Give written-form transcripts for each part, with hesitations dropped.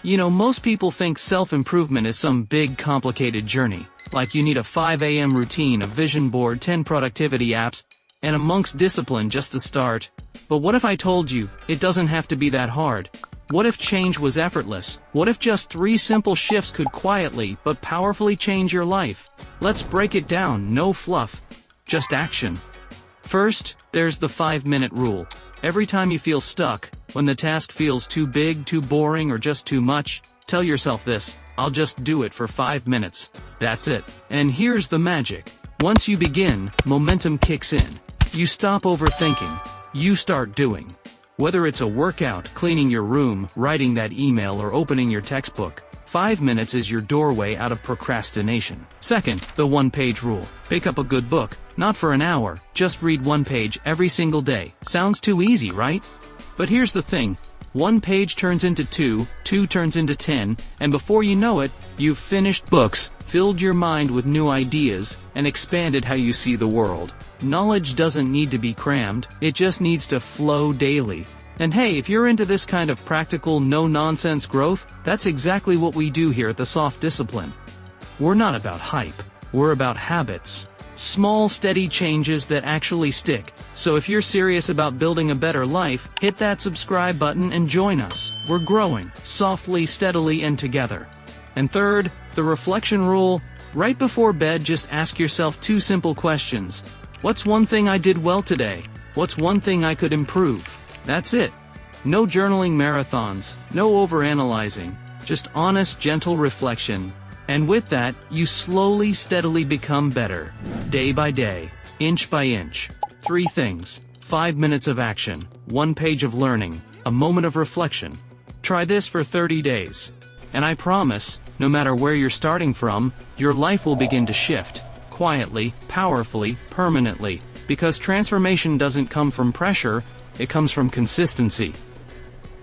You know, most people think self-improvement is some big complicated journey. Like you need a 5 a.m. routine, a vision board, 10 productivity apps, and a monk's discipline just to start. But what if I told you, it doesn't have to be that hard? What if change was effortless? What if just 3 simple shifts could quietly but powerfully change your life? Let's break it down, no fluff, just action. First, there's the 5-minute rule. Every time you feel stuck, when the task feels too big, too boring, or just too much, tell yourself this: I'll just do it for 5 minutes. That's it. And here's the magic. Once you begin, momentum kicks in. You stop overthinking. You start doing. Whether it's a workout, cleaning your room, writing that email, or opening your textbook, 5 minutes is your doorway out of procrastination. Second, the 1-page rule. Pick up a good book. Not for an hour, just read 1 page every single day. Sounds too easy, right? But here's the thing. 1 page turns into 2, 2 turns into 10, and before you know it, you've finished books, filled your mind with new ideas, and expanded how you see the world. Knowledge doesn't need to be crammed, it just needs to flow daily. And hey, if you're into this kind of practical, no-nonsense growth, that's exactly what we do here at the SelfDiscipline. We're not about hype, we're about habits. Small, steady changes that actually stick. So if you're serious about building a better life, hit that subscribe button and join us. We're growing, softly, steadily, and together. And third, the reflection rule. Right before bed, just ask yourself 2 simple questions. What's one thing I did well today? What's one thing I could improve? That's it. No journaling marathons, no overanalyzing, just honest, gentle reflection. And with that, you slowly, steadily become better. Day by day, inch by inch. 3 things. 5 minutes of action, 1 page of learning, a moment of reflection. Try this for 30 days. And I promise, no matter where you're starting from, your life will begin to shift. Quietly, powerfully, permanently. Because transformation doesn't come from pressure, it comes from consistency.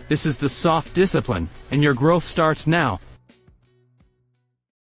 This is the SelfDiscipline, and your growth starts now.